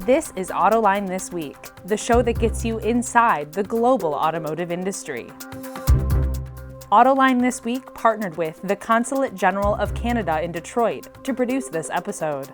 This is Autoline This Week, the show that gets you inside the global automotive industry. Autoline This Week partnered with the Consulate General of Canada in Detroit to produce this episode.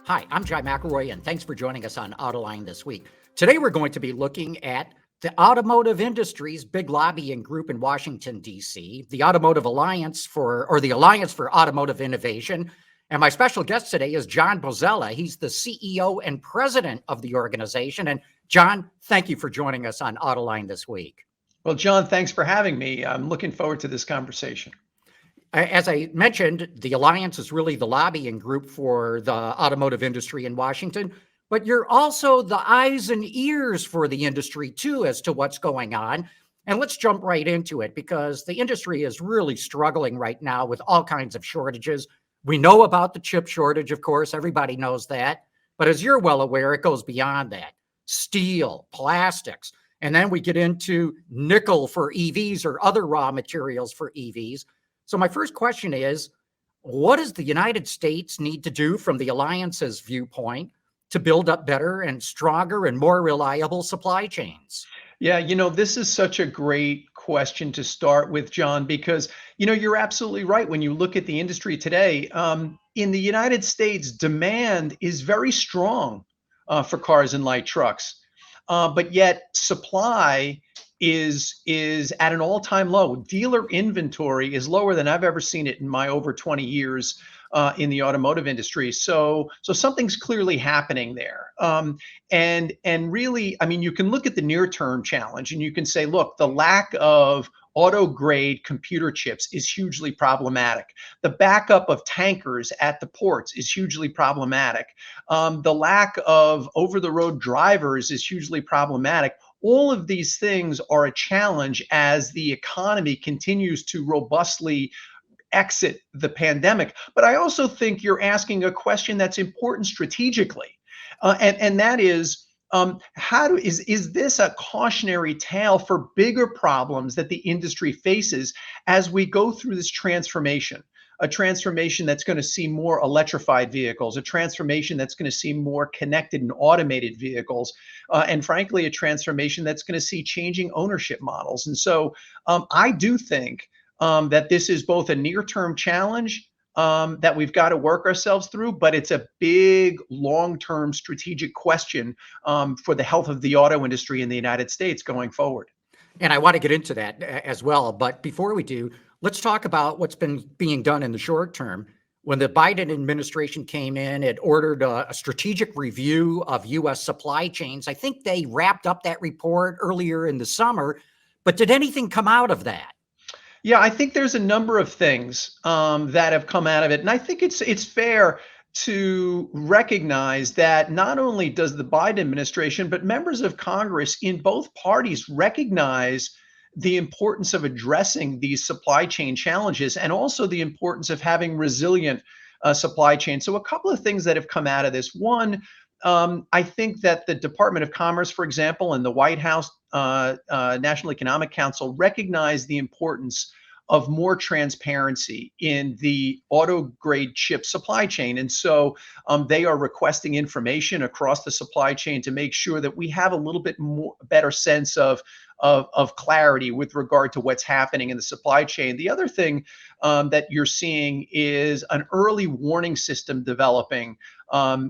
Hi, I'm McElroy, and thanks for joining us on Autoline This Week. Today, we're going to be looking at the automotive industry's big lobbying group in Washington, D.C., the Automotive Alliance the Alliance for Automotive Innovation. And my special guest today is John Bozzella. He's the CEO and president of the organization. And John, thank you for joining us on Autoline This Week. Well, John, thanks for having me. I'm looking forward to this conversation. As I mentioned, the Alliance is really the lobbying group for the automotive industry in Washington, but you're also the eyes and ears for the industry too as to what's going on. And let's jump right into it because the industry is really struggling right now with all kinds of shortages. We know about the chip shortage, of course, everybody knows that. But as you're well aware, it goes beyond that. Steel, plastics, and then we get into nickel for EVs or other raw materials for EVs. So my first question is, what does the United States need to do from the Alliance's viewpoint to build up better and stronger and more reliable supply chains? Yeah, this is such a great question to start with, John, because, you're absolutely right. When you look at the industry today, in the United States, demand is very strong for cars and light trucks. But yet supply is at an all-time low. Dealer inventory is lower than I've ever seen it in my over 20 years in the automotive industry. So something's clearly happening there. And really, I mean, you can look at the near-term challenge and you can say, look, the lack of auto-grade computer chips is hugely problematic. The backup of tankers at the ports is hugely problematic. The lack of over-the-road drivers is hugely problematic. All of these things are a challenge as the economy continues to robustly exit the pandemic. But I also think you're asking a question that's important strategically, and that is, is this a cautionary tale for bigger problems that the industry faces as we go through this transformation? A transformation that's going to see more electrified vehicles, a transformation that's going to see more connected and automated vehicles, and frankly, a transformation that's going to see changing ownership models. And so I do think that this is both a near-term challenge that we've got to work ourselves through, but it's a big, long-term strategic question for the health of the auto industry in the United States going forward. And I want to get into that as well. But before we do, let's talk about what's been being done in the short term. When the Biden administration came in, it ordered a strategic review of U.S. supply chains. I think they wrapped up that report earlier in the summer. But did anything come out of that? Yeah, I think there's a number of things that have come out of it. And I think it's fair to recognize that not only does the Biden administration, but members of Congress in both parties recognize the importance of addressing these supply chain challenges and also the importance of having resilient supply chain. So a couple of things that have come out of this. One, I think that the Department of Commerce, for example, and the White House National Economic Council recognize the importance of more transparency in the auto grade chip supply chain. And so they are requesting information across the supply chain to make sure that we have a little bit more better sense of clarity with regard to what's happening in the supply chain. The other thing that you're seeing is an early warning system developing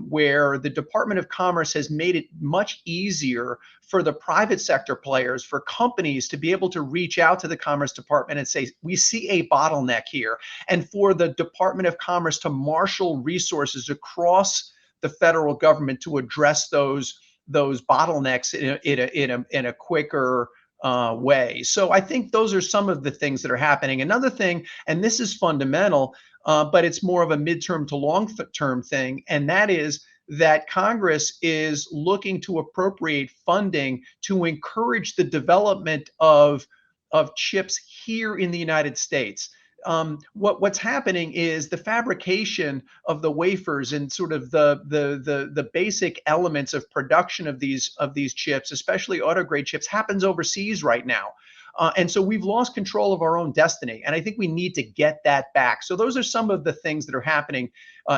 where the Department of Commerce has made it much easier for the private sector players, for companies to be able to reach out to the Commerce Department and say, we see a bottleneck here. And for the Department of Commerce to marshal resources across the federal government to address those bottlenecks in a quicker way. So I think those are some of the things that are happening. Another thing, and this is fundamental, but it's more of a midterm to long-term thing, and that is that Congress is looking to appropriate funding to encourage the development of chips here in the United States. What's happening is the fabrication of the wafers and sort of the basic elements of production of these chips, especially auto grade chips, happens overseas right now. And so we've lost control of our own destiny. And I think we need to get that back. So those are some of the things that are happening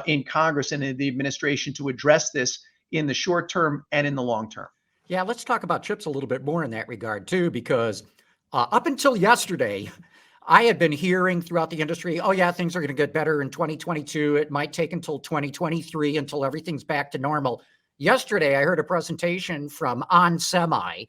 in Congress and in the administration to address this in the short term and in the long term. Yeah, let's talk about chips a little bit more in that regard too, because up until yesterday, I had been hearing throughout the industry, oh yeah, things are going to get better in 2022. It might take until 2023 until everything's back to normal. Yesterday, I heard a presentation from onsemi,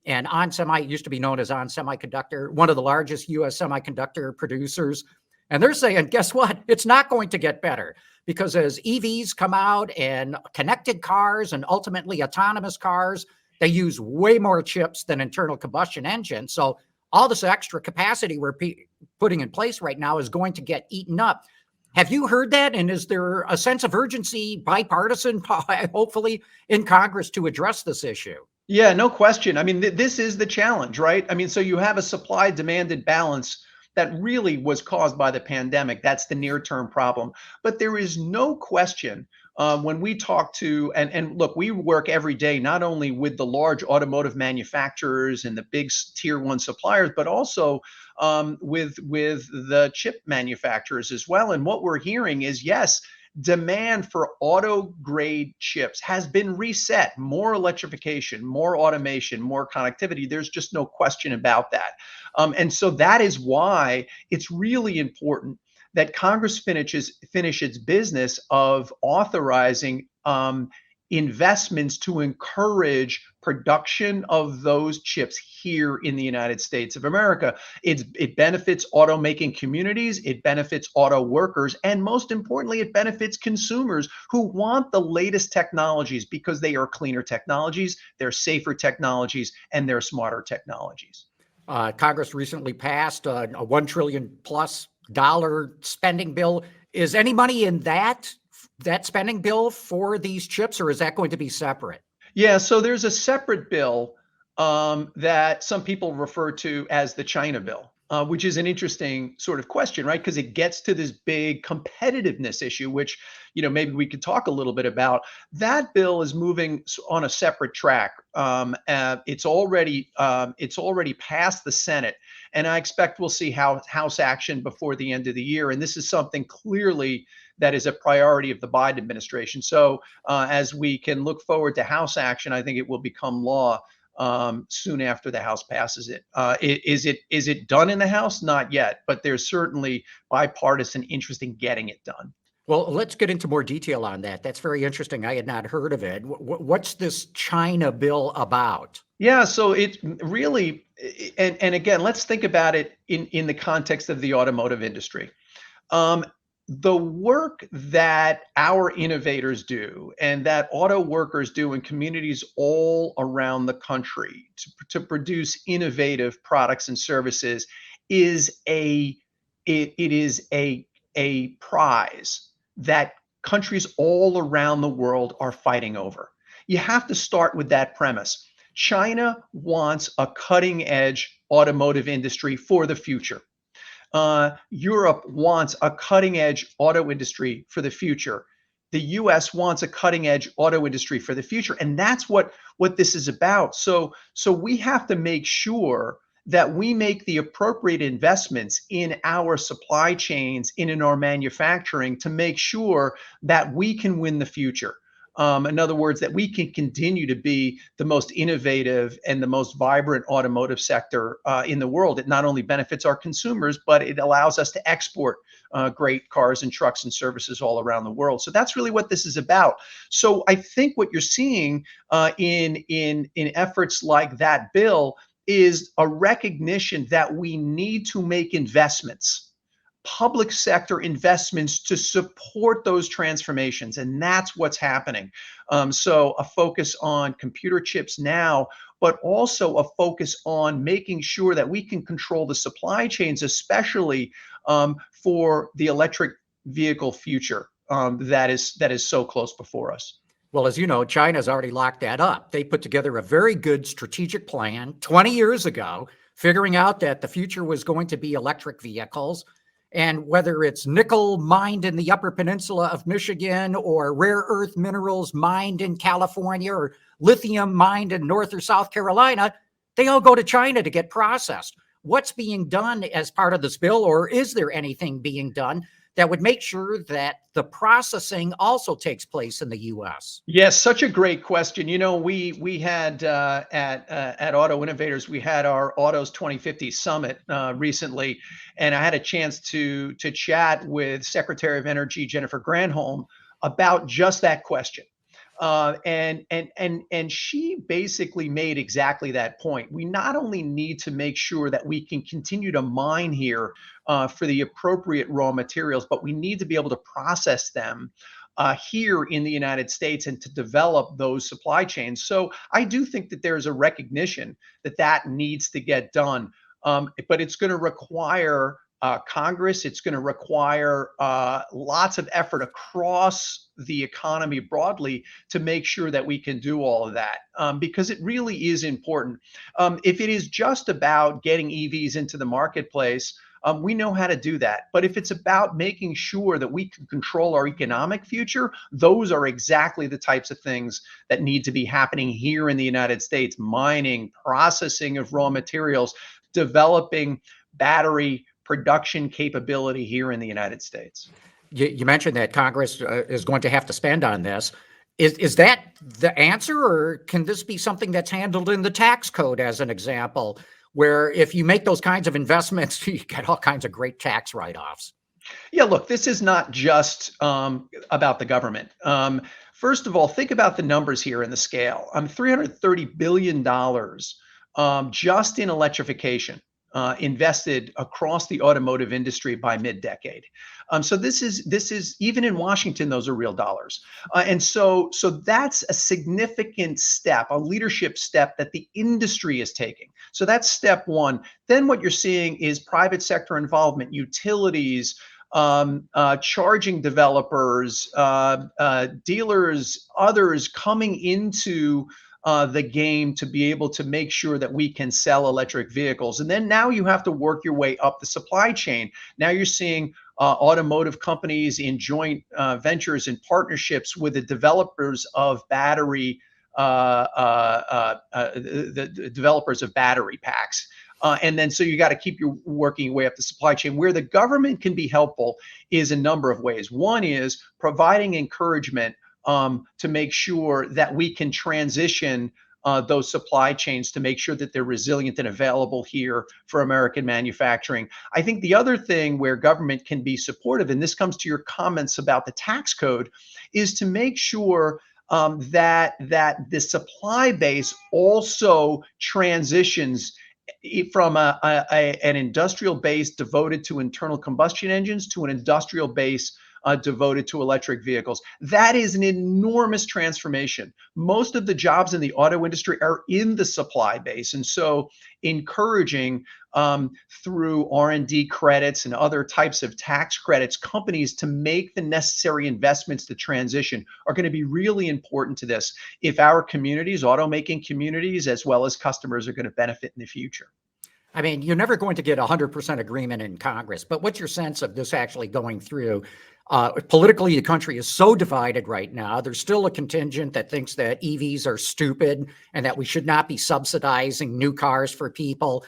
and onsemi used to be known as On Semiconductor, one of the largest US semiconductor producers. And they're saying, guess what? It's not going to get better, because as EVs come out and connected cars and ultimately autonomous cars, they use way more chips than internal combustion engines. So all this extra capacity we're putting in place right now is going to get eaten up. Have you heard that? And is there a sense of urgency, bipartisan, hopefully, in Congress to address this issue? Yeah, no question. I mean, this is the challenge, right? I mean, so you have a supply-demand imbalance that really was caused by the pandemic. That's the near-term problem. But there is no question when we talk to, and look, we work every day, not only with the large automotive manufacturers and the big tier one suppliers, but also with the chip manufacturers as well. And what we're hearing is, yes, demand for auto grade chips has been reset. More electrification, more automation, more connectivity. There's just no question about that. And so that is why it's really important that Congress finish its business of authorizing investments to encourage production of those chips here in the United States of America. It benefits automaking communities, it benefits auto workers, and most importantly, it benefits consumers who want the latest technologies because they are cleaner technologies, they're safer technologies, and they're smarter technologies. Congress recently passed a $1 trillion plus spending bill. Is any money in that spending bill for these chips, or is that going to be separate? Yeah, so there's a separate bill that some people refer to as the China bill, which is an interesting sort of question, right? Because it gets to this big competitiveness issue, which, maybe we could talk a little bit about. That bill is moving on a separate track. It's already passed the Senate, and I expect we'll see House action before the end of the year. And this is something clearly that is a priority of the Biden administration. So as we can look forward to House action, I think it will become law soon after the House passes it. Is it done in the House? Not yet, but there's certainly bipartisan interest in getting it done. Well, let's get into more detail on that. That's very interesting. I had not heard of it. What's this China bill about? Yeah, so it really, and again, let's think about it in the context of the automotive industry. The work that our innovators do and that auto workers do in communities all around the country to produce innovative products and services is a prize that countries all around the world are fighting over. You have to start with that premise. China wants a cutting edge automotive industry for the future. Europe wants a cutting edge auto industry for the future. The US wants a cutting edge auto industry for the future. And that's what this is about. So we have to make sure that we make the appropriate investments in our supply chains, in our manufacturing, to make sure that we can win the future. In other words, that we can continue to be the most innovative and the most vibrant automotive sector in the world. It not only benefits our consumers, but it allows us to export great cars and trucks and services all around the world. So that's really what this is about. So I think what you're seeing in efforts like that bill is a recognition that we need to make investments, public sector investments, to support those transformations. And that's what's happening. So a focus on computer chips now, but also a focus on making sure that we can control the supply chains, especially for the electric vehicle future that is so close before us. Well, as you know, China's already locked that up. They put together a very good strategic plan 20 years ago, figuring out that the future was going to be electric vehicles. And whether it's nickel mined in the Upper Peninsula of Michigan, or rare earth minerals mined in California, or lithium mined in North or South Carolina, they all go to China to get processed. what's being done as part of this bill, or is there anything being done that would make sure that the processing also takes place in the U.S.? Yes, such a great question. We had at Auto Innovators, we had our Autos 2050 Summit recently, and I had a chance to chat with Secretary of Energy Jennifer Granholm about just that question. And she basically made exactly that point. We not only need to make sure that we can continue to mine here for the appropriate raw materials, but we need to be able to process them here in the United States and to develop those supply chains. So I do think that there's a recognition that that needs to get done. But it's going to require Congress. It's going to require lots of effort across the economy broadly to make sure that we can do all of that, because it really is important. If it is just about getting EVs into the marketplace, we know how to do that. But if it's about making sure that we can control our economic future, those are exactly the types of things that need to be happening here in the United States: mining, processing of raw materials, developing battery production capability here in the United States. You mentioned that Congress is going to have to spend on this. Is that the answer, or can this be something that's handled in the tax code, as an example, where if you make those kinds of investments, you get all kinds of great tax write-offs? Yeah, look, this is not just about the government. First of all, think about the numbers here and the scale. $330 billion just in electrification invested across the automotive industry by mid-decade. So this is even in Washington, those are real dollars. And so that's a significant step, a leadership step that the industry is taking. So that's step one. Then what you're seeing is private sector involvement, utilities, charging developers, dealers, others coming into the game to be able to make sure that we can sell electric vehicles. And then now you have to work your way up the supply chain. Now you're seeing automotive companies in joint ventures and partnerships with the developers of battery, the developers of battery packs. And then so you got to keep your working your way up the supply chain. Where the government can be helpful is a number of ways. One is providing encouragement to make sure that we can transition those supply chains to make sure that they're resilient and available here for American manufacturing. I think the other thing where government can be supportive, and this comes to your comments about the tax code, is to make sure that the supply base also transitions from an industrial base devoted to internal combustion engines to an industrial base devoted to electric vehicles. That is an enormous transformation. Most of the jobs in the auto industry are in the supply base. And so encouraging through R&D credits and other types of tax credits, companies to make the necessary investments to transition are going to be really important to this if our communities, automaking communities, as well as customers, are going to benefit in the future. I mean, you're never going to get 100% agreement in Congress, but what's your sense of this actually going through? Politically, the country is so divided right now. There's still a contingent that thinks that EVs are stupid and that we should not be subsidizing new cars for people.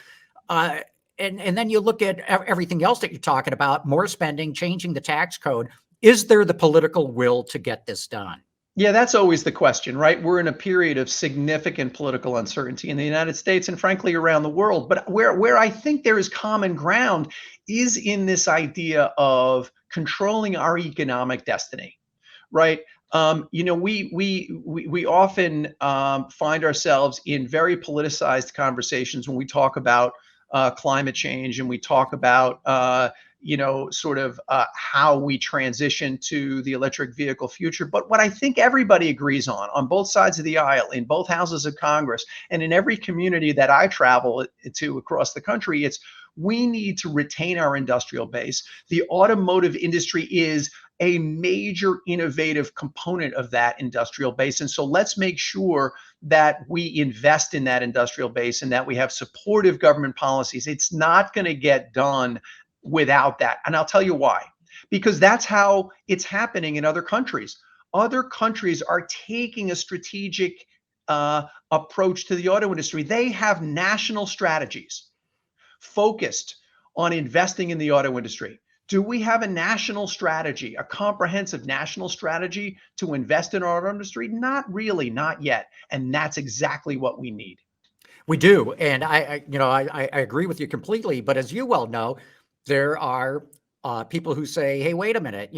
And then you look at everything else that you're talking about, more spending, changing the tax code. Is there the political will to get this done? Yeah, that's always the question, right? We're in a period of significant political uncertainty in the United States and frankly around the world. But where I think there is common ground is in this idea of controlling our economic destiny, right? We often find ourselves in very politicized conversations when we talk about climate change and we talk about how we transition to the electric vehicle future. But what I think everybody agrees on both sides of the aisle, in both houses of Congress, and in every community that I travel to across the country, it's we need to retain our industrial base. The automotive industry is a major innovative component of that industrial base. And so let's make sure that we invest in that industrial base and that we have supportive government policies. It's not going to get done without that. And I'll tell you why. Because that's how it's happening in other countries. Other countries are taking a strategic approach to the auto industry. They have national strategies focused on investing in the auto industry. Do we have a national strategy, a comprehensive national strategy to invest in our auto industry? Not really, not yet. And that's exactly what we need. We do, and I agree with you completely. But as you well know, there are people who say, "Hey, wait a minute,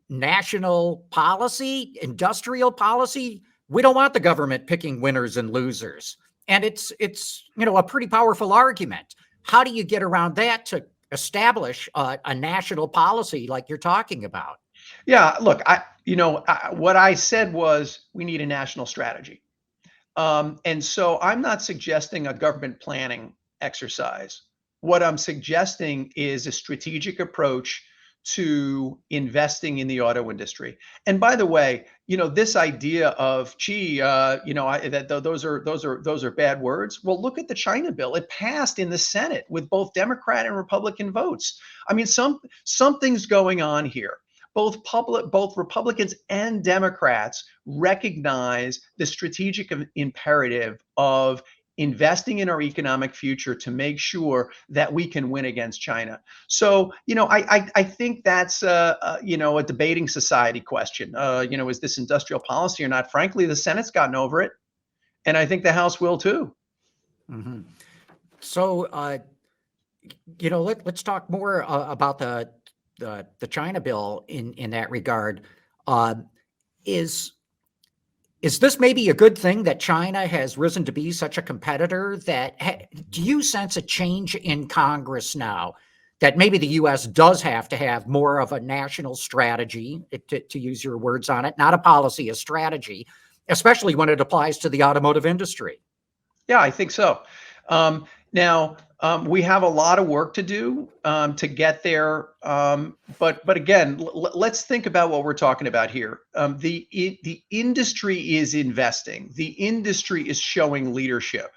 national policy, industrial policy. We don't want the government picking winners and losers." And it's a pretty powerful argument. How do you get around that to establish a national policy like you're talking about? Yeah, look, what I said was we need a national strategy. And so I'm not suggesting a government planning exercise. What I'm suggesting is a strategic approach to investing in the auto industry. And by the way, this idea of, gee, those are bad words. Well, look at the China bill. It passed in the Senate with both Democrat and Republican votes. I mean, something's going on here. Both Republicans and Democrats recognize the strategic imperative of investing in our economic future to make sure that we can win against China. So, I think that's a debating society question. Is this industrial policy or not? Frankly, the Senate's gotten over it, and I think the House will too. Mm-hmm. So, let's talk more about the China bill in that regard. Is this maybe a good thing that China has risen to be such a competitor? Do you sense a change in Congress now that maybe the U.S. does have to have more of a national strategy, to use your words on it, not a policy, a strategy, especially when it applies to the automotive industry? Yeah, I think so. Now, we have a lot of work to do to get there. But again, let's think about what we're talking about here. The industry is investing. The industry is showing leadership.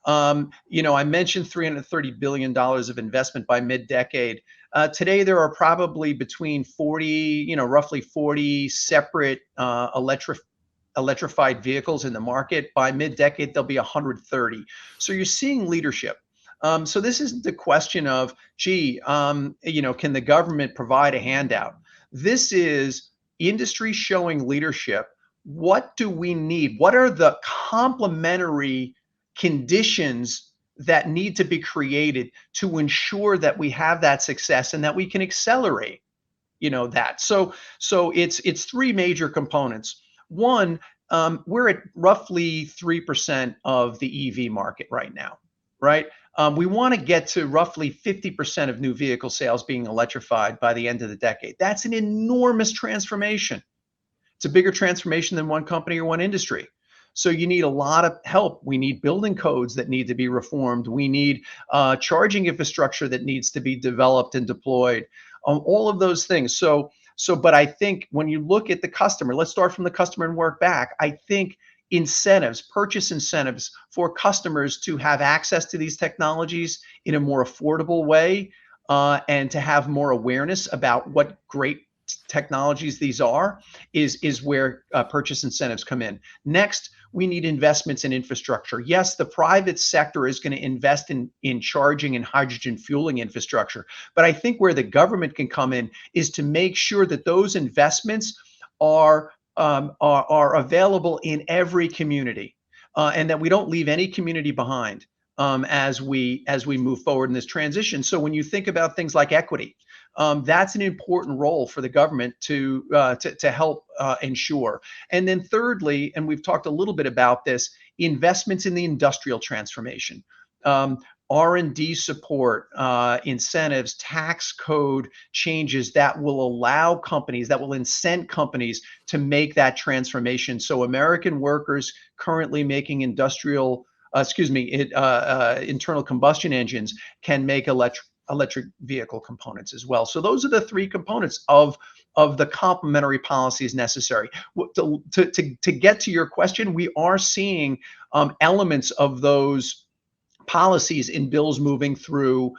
I mentioned $330 billion of investment by mid-decade. Today, there are probably between 40, roughly 40 separate electrified vehicles in the market. By mid-decade, there'll be 130. So you're seeing leadership. So this isn't the question of, gee, can the government provide a handout? This is industry showing leadership. What do we need? What are the complementary conditions that need to be created to ensure that we have that success and that we can accelerate, that? So it's three major components. One, we're at roughly 3% of the EV market right now, right? We want to get to roughly 50% of new vehicle sales being electrified by the end of the decade. That's an enormous transformation. It's a bigger transformation than one company or one industry. So you need a lot of help. We need building codes that need to be reformed. We need charging infrastructure that needs to be developed and deployed. All of those things. But I think when you look at the customer, let's start from the customer and work back. I think purchase incentives for customers to have access to these technologies in a more affordable way, and to have more awareness about what great technologies these are, is where purchase incentives come in. Next, we need investments in infrastructure. Yes, the private sector is going to invest in charging and hydrogen fueling infrastructure, but I think where the government can come in is to make sure that those investments are available in every community, and that we don't leave any community behind as we move forward in this transition. So when you think about things like equity, that's an important role for the government to help ensure. And then thirdly, and we've talked a little bit about this, investments in the industrial transformation. R&D support, incentives, tax code changes that will allow companies, that will incent companies to make that transformation. So American workers currently making internal combustion engines can make electric vehicle components as well. So those are the three components of the complementary policies necessary. To get to your question, we are seeing elements of those policies in bills moving through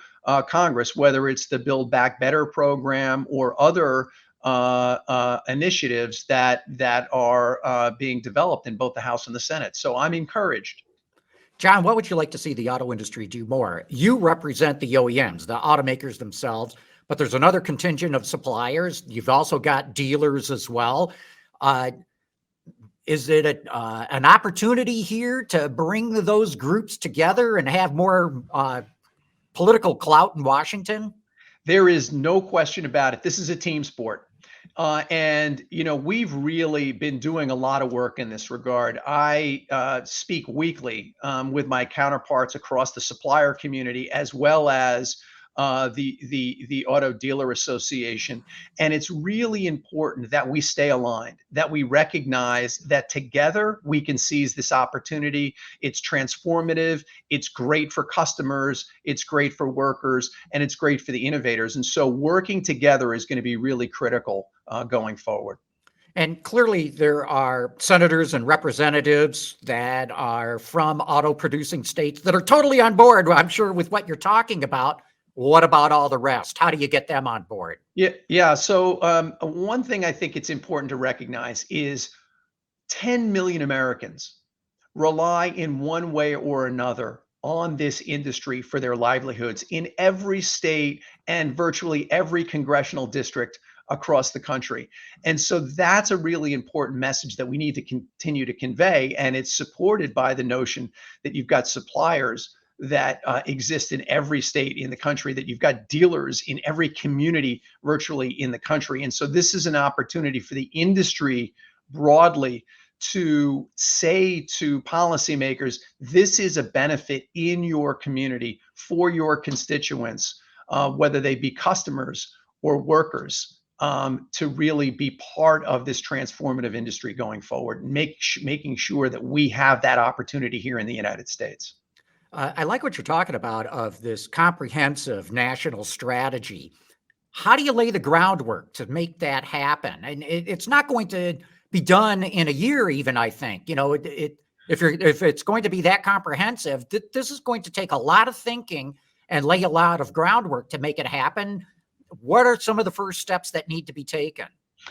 Congress, whether it's the Build Back Better program or other initiatives that are being developed in both the House and the Senate. So I'm encouraged. John, what would you like to see the auto industry do more? You represent the OEMs, the automakers themselves, but there's another contingent of suppliers. You've also got dealers as well. Uh, is it an opportunity here to bring those groups together and have more political clout in Washington? There is no question about it. This is a team sport. And we've really been doing a lot of work in this regard. I speak weekly with my counterparts across the supplier community, as well as the Auto Dealer Association. And it's really important that we stay aligned, that we recognize that together we can seize this opportunity. It's transformative. It's great for customers. It's great for workers, and it's great for the innovators. And so working together is going to be really critical going forward. And clearly, there are senators and representatives that are from auto producing states that are totally on board, I'm sure, with what you're talking about. What about all the rest? How do you get them on board? Yeah. So one thing I think it's important to recognize is 10 million Americans rely in one way or another on this industry for their livelihoods in every state and virtually every congressional district across the country. And so that's a really important message that we need to continue to convey. And it's supported by the notion that you've got suppliers that exist in every state in the country, that you've got dealers in every community virtually in the country. And so this is an opportunity for the industry broadly to say to policymakers, this is a benefit in your community for your constituents, whether they be customers or workers, to really be part of this transformative industry going forward, making sure that we have that opportunity here in the United States. I like what you're talking about of this comprehensive national strategy. How do you lay the groundwork to make that happen? And it's not going to be done in a year, even. I think if it's going to be that comprehensive, this is going to take a lot of thinking and lay a lot of groundwork to make it happen. What are some of the first steps that need to be taken?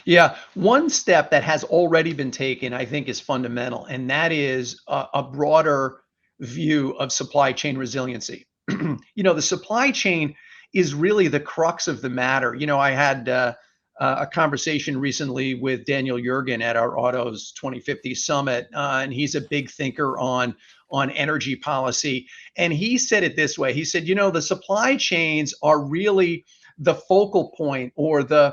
Yeah, one step that has already been taken, I think, is fundamental, and that is a broader view of supply chain resiliency. The supply chain is really the crux of the matter. I had a conversation recently with Daniel Yergin at our Autos 2050 Summit, and he's a big thinker on energy policy. And he said it this way. He said, the supply chains are really the focal point, or the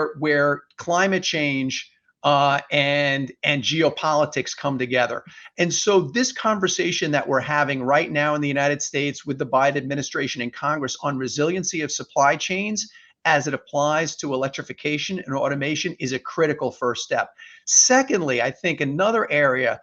where climate change and geopolitics come together. And so this conversation that we're having right now in the United States with the Biden administration and Congress on resiliency of supply chains as it applies to electrification and automation is a critical first step. Secondly, I think another area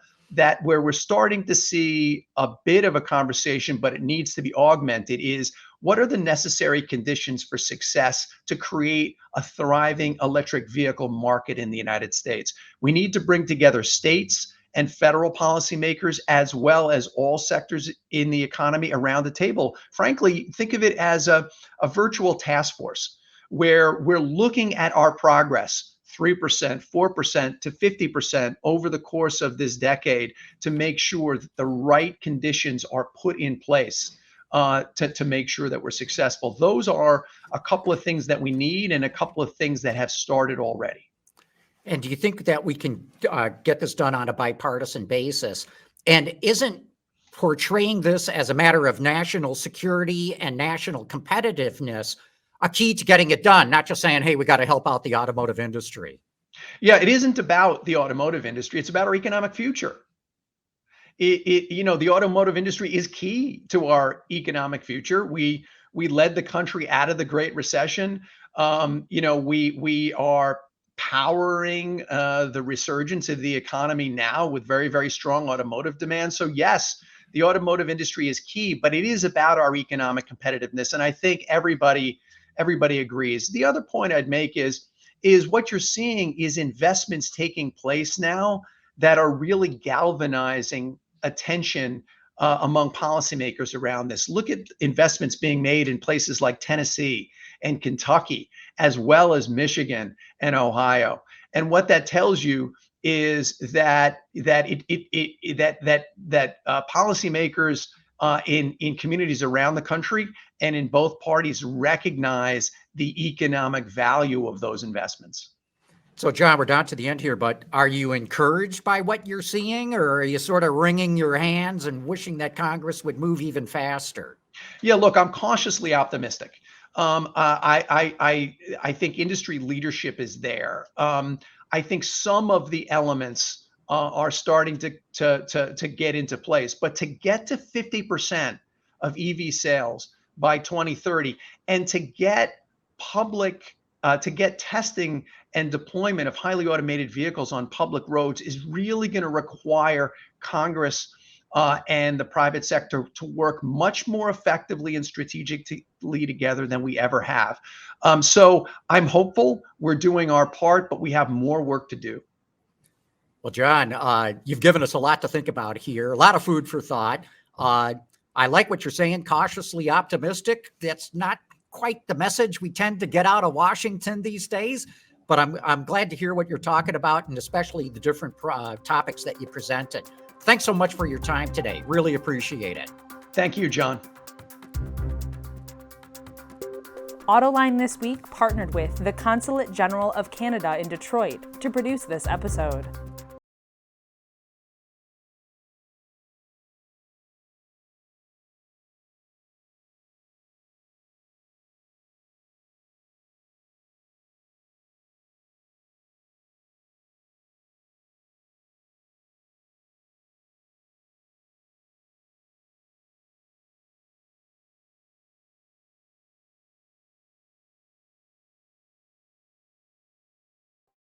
where we're starting to see a bit of a conversation, but it needs to be augmented, is what are the necessary conditions for success to create a thriving electric vehicle market in the United States? We need to bring together states and federal policymakers, as well as all sectors in the economy around the table. Frankly, think of it as a virtual task force where we're looking at our progress, 3%, 4% to 50% over the course of this decade, to make sure that the right conditions are put in place to make sure that we're successful. Those are a couple of things that we need, and a couple of things that have started already. And do you think that we can get this done on a bipartisan basis? And isn't portraying this as a matter of national security and national competitiveness a key to getting it done? Not just saying, hey, we got to help out the automotive industry. Yeah, it isn't about the automotive industry. It's about our economic future. The automotive industry is key to our economic future. We led the country out of the Great Recession. We are powering the resurgence of the economy now with very, very strong automotive demand. So yes, the automotive industry is key, but it is about our economic competitiveness, and I think everybody agrees. The other point I'd make is what you're seeing is investments taking place now that are really galvanizing attention among policymakers around this. Look at investments being made in places like Tennessee and Kentucky, as well as Michigan and Ohio. And what that tells you is that policymakers in communities around the country and in both parties recognize the economic value of those investments. So, John, we're down to the end here, but are you encouraged by what you're seeing, or are you sort of wringing your hands and wishing that Congress would move even faster? Yeah, look, I'm cautiously optimistic. I think industry leadership is there. I think some of the elements are starting to get into place, but to get to 50% of EV sales by 2030 and to get testing and deployment of highly automated vehicles on public roads is really going to require Congress and the private sector to work much more effectively and strategically together than we ever have. So I'm hopeful we're doing our part, but we have more work to do. Well, John, you've given us a lot to think about here, a lot of food for thought. I like what you're saying, cautiously optimistic. That's not quite the message we tend to get out of Washington these days, but I'm glad to hear what you're talking about, and especially the different topics that you presented. Thanks so much for your time today. Really appreciate it. Thank you, John. Autoline This Week partnered with the Consulate General of Canada in Detroit to produce this episode.